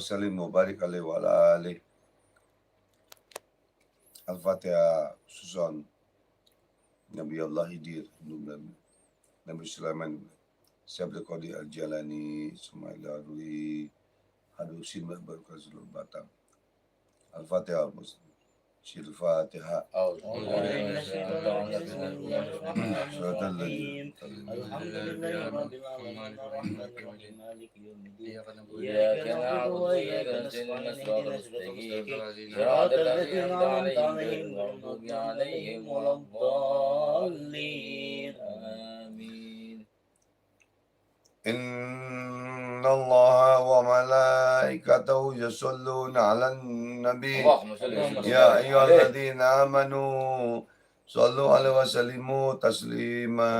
Salim mubarik alaihi wa ala alihi. Al-Fatihah susun Nabi Allah Hidir, Nabi Sulaiman, Syabda Qadi Al-Jalani, Sumaila Rui, Hadusin Berkazul Batam. Al-Fatihah Muslim. Al-Fatihah. إن الله وملائكته يصلون على النبي يا أيها الذين آمنوا صلوا عليه وسلموا تسليما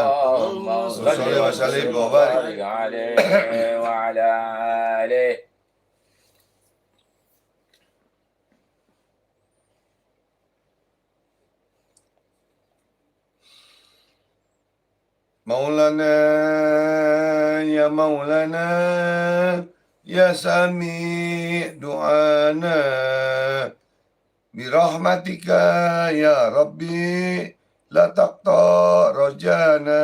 اللهم صل وسلم وبارك عليه وعلى آله. مولانا يا مولانا يا سميع دعانا برحمتك يا ربي لا تقطع رجانا.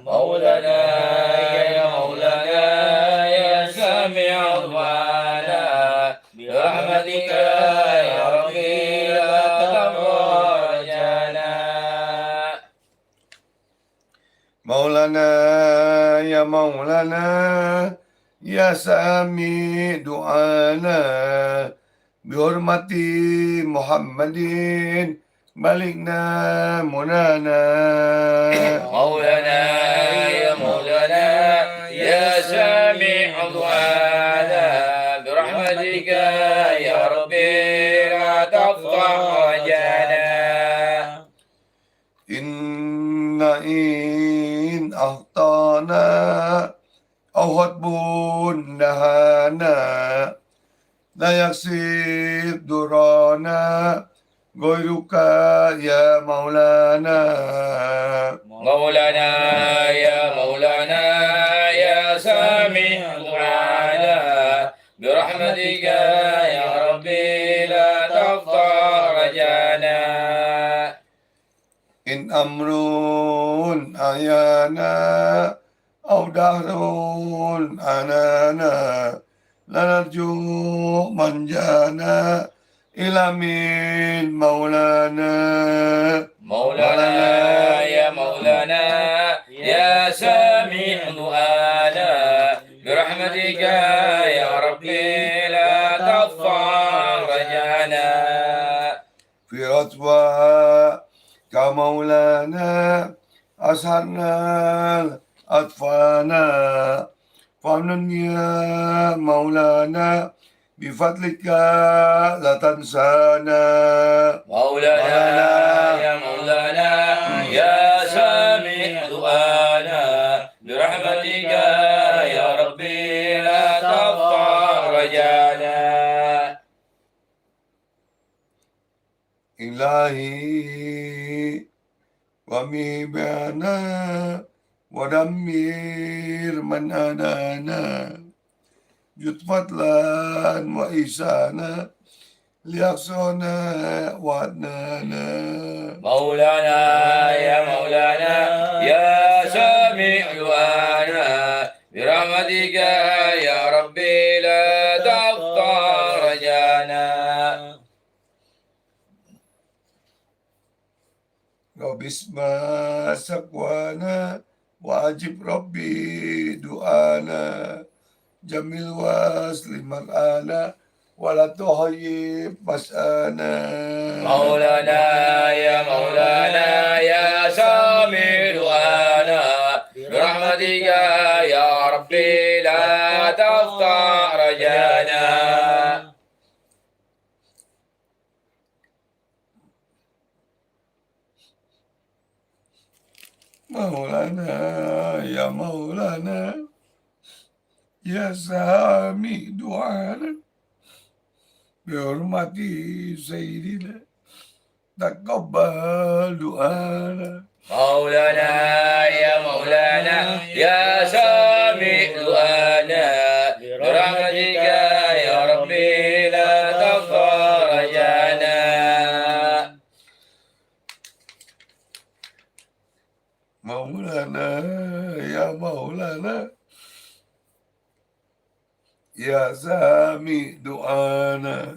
مولانا يا مولانا يا سميع دعانا برحمتك يا ربي لا تقطع رجانا. مولانا يا مولانا يا سميع دعانا بحرمة محمد ملكنا منانا. مولانا يا مولانا يا سميع دعانا برحمتك يا ربي لا تقطع رجانا. إن أخطأنا أو خطب نهانا لا يكسب درانا غيرك يا مولانا. مولانا يا مولانا يا سميع دعانا برحمتك يا ربي لا تقطع رجانا. إن أمر أيانا أو دهر أنانا لا نرجو من جانا إلى من مولانا. مولانا يا مولانا يا سميع دعانا برحمتك يا ربي لا تقطع رجانا. في رتوى كمولانا أسهرنا أطفانا فامنن يا مولانا بفضلك لا تنسانا. مولانا يا مولانا يا سميع دعانا برحمتك يا ربي لا تقطع رجانا. إلهي وميبانا ودمير من أدانا جد فضلا وإحسانا ليقصنا وعدنانا. مولانا يا مولانا يا سميع دعانا برحمتك يا ربي لا تقطع رجانا. رب اسمع سقوانا وأجب ربي دعانا جميل واسل مرآنا ولا تهيب مسآنا. مولانا يا مولانا يا سميع دعانا برحمتك يا ربي لا تقطع رجانا. مولانا يا مولانا يا سامي دعانا بحرمة سيدنا تقبل دعانا. مولانا يا مولانا يا سميع دعانا برحمتك Ya sami du'ana.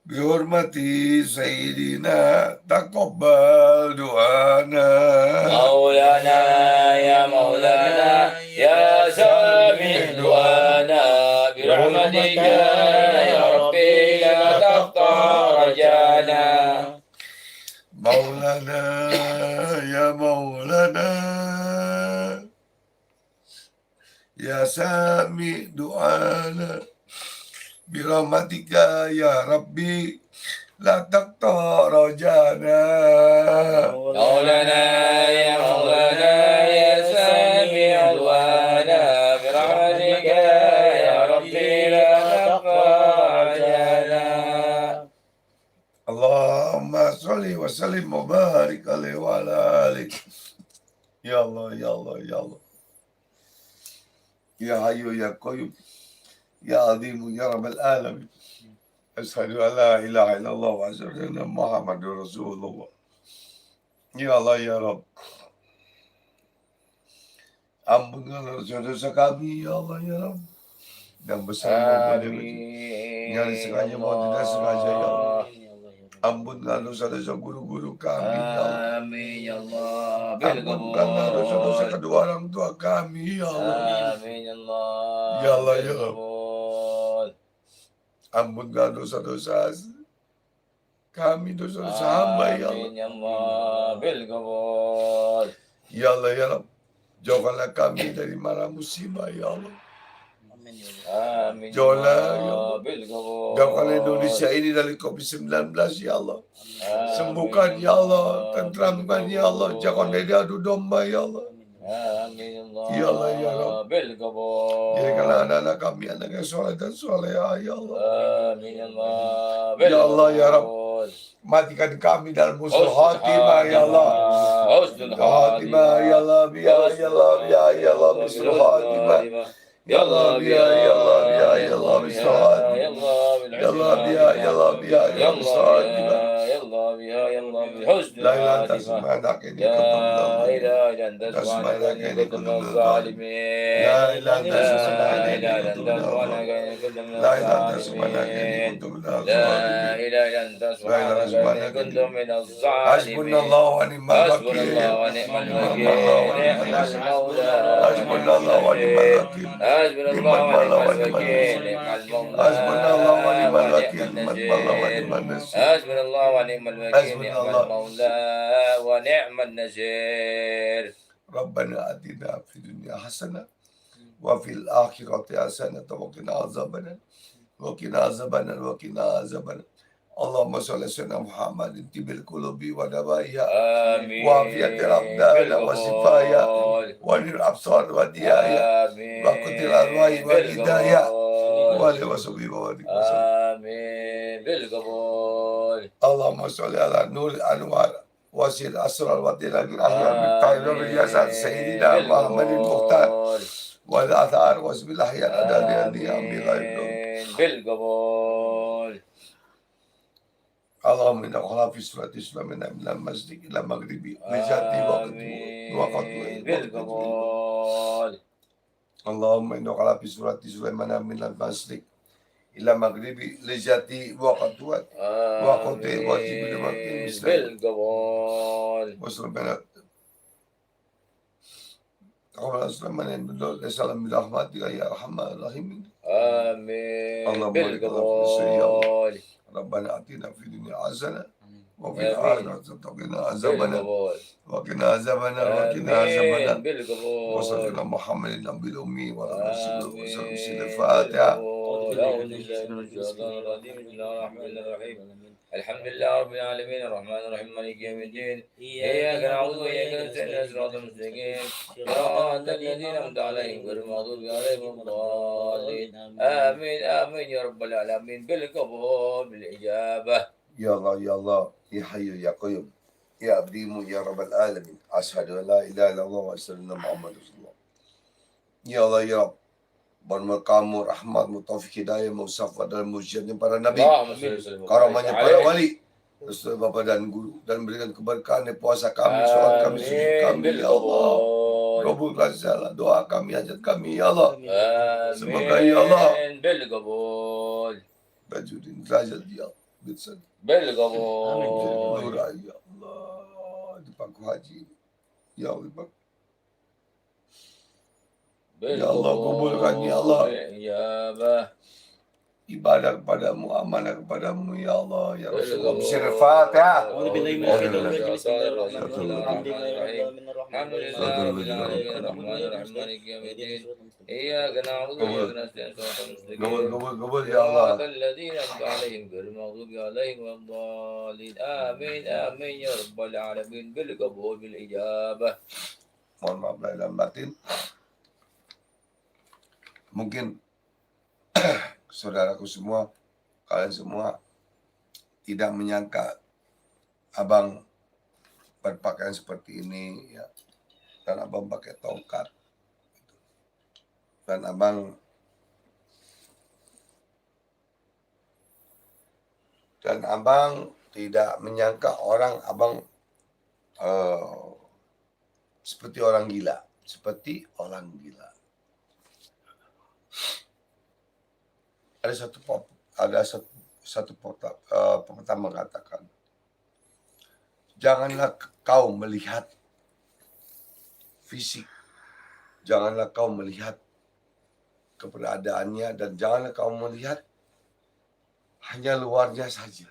Bihormati Sayyidina taqabbal du'ana. مولانا يا مولانا يا سامع دعانا برحمتك يا ربي لا تقطع رجانا Maulana ya Maulana ya sami du'ana birahmatika ya Rabbi la taqta rajana. مولانا يا مولانا يا سامع دعانا برحمتك يا ربي لا تقطع رجانا Allahumma sholli wa sallim wa barik alaihi wa ala alihi. Ya Allah, ya Allah, ya Allah. Ya Hayyu ya Qayyum. Ya Azimu ya Rabbal Alamin. Asyhadu an la ilaha illallah wa asyhadu anna Muhammadur Rasulullah. Ya Allah, ya Rabb. Ampunkanlah dosa-dosa kami, ya Allah, ya Rabb. Dan besar maupun yang kecil. Yang sengaja maupun tidak sengaja, ya Allah. Ampunkanlah dosa-dosa guru-guru kami, ya Allah. Amin ya Allah. Ampunkanlah dosa-dosa kedua orang tua kami, ya Allah. Amin ya Allah. Ya Allah, ya Allah. Bilqabul. Ampunkanlah dosa-dosa kami, dosa-dosa hamba, ya Allah. Amin ya Allah. Bilqabul. Ya Allah, ya Rabb. Jauhkanlah kami dari mara musibah, ya Allah. Amin ya Jauhlah, ya Allah. Allah. Bilqabul. Jauhkanlah Indonesia ini dari COVID-19, ya Allah. Amin Sembuhkan, ya Allah. Tentramkan, ya Allah. Jangan dari adu domba, ya Allah. Amin ya Allah. Ya Allah, ya Rabb. Bilqabul. Jadikanlah anak-anak kami anak yang soleh dan soleha, ya Allah. Amin ya Allah. Ya Allah, ya Rabb. Bilqabul. Matikan kami dalam husnul khatimah, ya Allah. Husnul Khatimah, ya Allah. Ya Allah, ya Allah. Husnul khatimah. Ya Allah, ya Allah, ya Allah. Husnul khatimah. يا الله يا الله بها يا الله بها يا الله بالصادمة. يا الله بها يا الله بالحسن لا إله إلا أنت الخاتمة. سبحانك إني لا كنت من إله الظالمين. إلا أنت لا سبحانك سبحانك إني إني كنت كنت من من الظالمين. الظالمين لا إله إلا أنت لا سبحانك إله إني إلا كنت أنت من سبحانك الظالمين. إني كنت من لا إله إلا أنت سبحانك إني الظالمين كنت من لا الظالمين. إله إلا أنت سبحانك إني كنت من حسبنا الظالمين الله ونعم حسبنا الوكيل. الله ونعم الوكيل حسبنا نعم المولى حسبنا الله ونعم الوكيل. حسبنا نعم الله المولى ونعم ونعم الوكيل النصير. نعم المولى حسبنا الله ونعم ونعم الوكيل. نعم الله النصير ونعم النصير. حسبنا الله ونعم الوكيل حسبنا نعم الله. المولى ونعم النصير ربنا آتنا في الدنيا حسنة وفي الآخرة حسنة وقنا عذاب النار وقنا عذاب النار وقنا عذاب النار. اللهم صل على سيدنا محمد طب القلوب ودوائها آمين وعافية الأبدان وشفاها بالقبول ونور الأبصار ودياها آمين وقت الأرواح والهداية بالقبول وآله وصحبه وسلم. آمين بالقبول اللهم صل على نور الأنوار وسيل الأسرار والدلال من أحياء من طيب باليسار سيدنا محمد المختار والآثار واسم الأحياء الأدانية بغير نور. بالقبول اللهم إنك خلا في سورة إسلامنا من المسجد إلى المغرب لجاتي وقت آمين بالقبول اللهم إنك خلا في سورة سليمان من المسجد إلى المغرب لجاتي وقت وقت واجب الوقت مثل بالقبول وسلمنا قول سليمان من سلام برحمتك يا أرحم الراحمين. آمين اللهم بارك لنا في السيئة. بالقبول ربنا آتنا في الدنيا حسنة وفي آمين. الآخرة وقنا عذاب النار بالقبول وقنا عذاب النار وقنا عذاب آمين النار. بالقبول وصلى على محمد النبي الأمي وعلى آله وسلم آمين الفاتحة. بالقبول أعوذ بالله من الشيطان الرجيم بسم الله الرحمن الرحيم الحمد لله رب العالمين الرحمن الرحيم مالك يوم الدين إياك نعبد وإياك نستعين صراط المستقيم صراط الذين أنعمت عليهم غير المغضوب عليهم ولا الضالين آمين آمين يا رب العالمين بالقبول بالإجابة يا الله يا الله يا حي يا قيوم يا عظيم يا رب العالمين أشهد أن لا إله إلا الله وأشهد أن محمد رسول الله. Ya Allah ya Rabb, bermakamu rahmatmu taufik hidayah musafat dan mujizatnya para nabi, اللهم صل وسلم وبارك karamanya para عليه wali, restu Bapa dan Guru, dan berikan keberkahan di puasa kami, sholat kami, sujud kami, ya Allah. بالقبول kabulkan segala doa kami, hajat kami ya Allah. آمين Semoga ya Allah بالقبول tajuddin derajat ya Allah. Bisa بالقبول lurah ya Allah di Paku Haji. Ya Allah. Ya Allah, kabulkan ya Allah. بالإجابة Ibadah kepadamu, amanah kepadamu ya Allah ya Rasulullah. بالقبول Bismillah Al-Fatihah. أعوذ بالله من الشيطان الرجيم بسم الله الرحمن الرحيم الحمد لله رب العالمين الرحمن الرحيم مالك يوم الدين إياك نعبد وإياك نستعين صراط المستقيم Kabul ya Allah. صراط الذين أنعمت عليهم غير المغضوب عليهم ولا الضالين آمين آمين يا رب العالمين بالقبول بالإجابة. Mohon maaf lahir dan batin. Mungkin saudaraku semua, kalian semua tidak menyangka abang berpakaian seperti ini ya. Dan abang pakai tongkat. Dan abang tidak menyangka abang seperti orang gila, Ada satu pepatah mengatakan, janganlah kau melihat fisik, janganlah kau melihat keberadaannya, dan janganlah kau melihat hanya luarnya saja.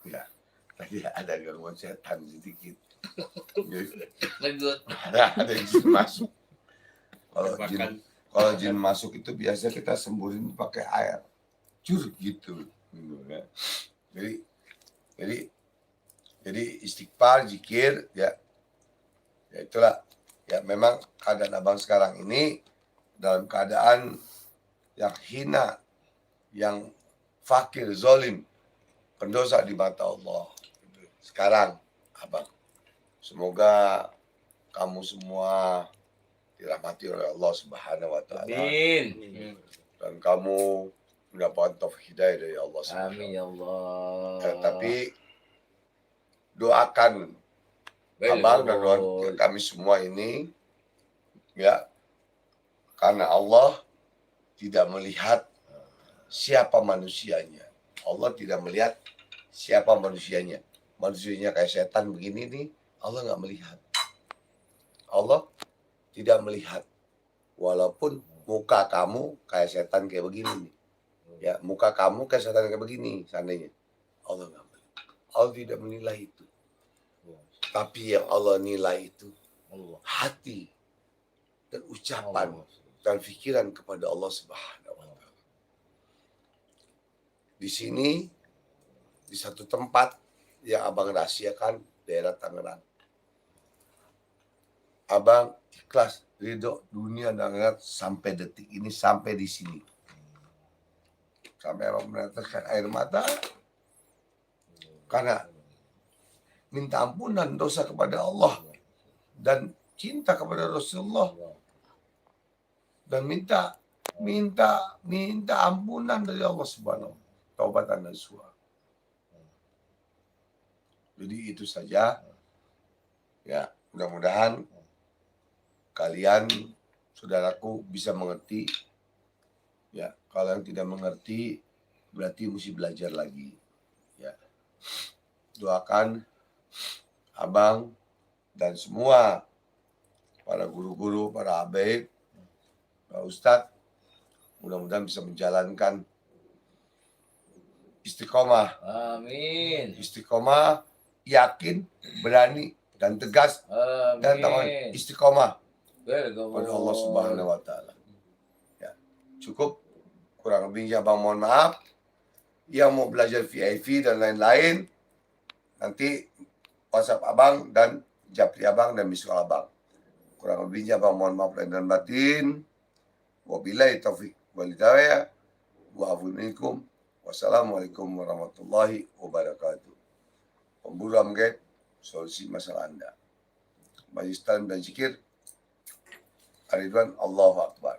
Ya, tadi ada gangguan setan sedikit. Ada jin masuk. Kalau jin masuk itu biasa kita sembuhin pakai air, cur gitu. Jadi istighfar, zikir, ya itulah. Ya memang keadaan abang sekarang ini dalam keadaan yang hina, yang fakir, zalim, pendosa di mata Allah. Sekarang abang, semoga kamu semua dirahmati oleh Allah Subhanahu wa taala. Amin. Dan kamu mendapatkan taufik hidayah dari Allah Subhanahu. Amin ya Allah. Tapi doakan abang dan doakan kami semua ini ya, karena Allah tidak melihat siapa manusianya. Allah tidak melihat siapa manusianya. Manusianya kayak setan begini nih, Allah nggak melihat. Allah tidak melihat. Walaupun muka kamu kayak setan kayak begini nih. Ya, muka kamu kayak setan kayak begini seandainya. Allah nggak melihat. Allah tidak menilai itu. Tapi yang Allah nilai itu hati dan ucapan dan pikiran kepada Allah Subhanahu wa taala. Di sini, di satu tempat yang abang rahasiakan, daerah Tangerang. Abang ikhlas, ridho dunia dan akhirat sampai detik ini, sampai di sini. Sampai abang meneteskan air mata karena minta ampunan dosa kepada Allah dan cinta kepada Rasulullah dan minta ampunan dari Allah Subhanahu wa taala. Taubatan nasuha. Jadi itu saja. Ya, mudah-mudahan kalian, saudaraku, bisa mengerti. Ya, kalau yang tidak mengerti berarti mesti belajar lagi. Ya. Doakan abang dan semua para guru-guru, para habaib, para ustadz, mudah-mudahan bisa menjalankan istiqomah. Amin. Istiqomah, yakin, berani, dan tegas. Amin. Dan tangan istiqomah Bergabung. pada Allah Subhanahu wa taala. Ya, cukup. Kurang lebihnya abang mohon maaf. Yang mau belajar VIP dan lain-lain, nanti WhatsApp abang dan Japri abang dan Misal abang. Kurang lebihnya abang mohon maaf lahir dan batin. Wabillahi taufik wal hidayah. Wa'afuminkum. Wassalamualaikum warahmatullahi wabarakatuh. Pemburu Amgate, solusi masalah Anda. Majlis Talim dan Zikir, Ridwan, Allahu Akbar.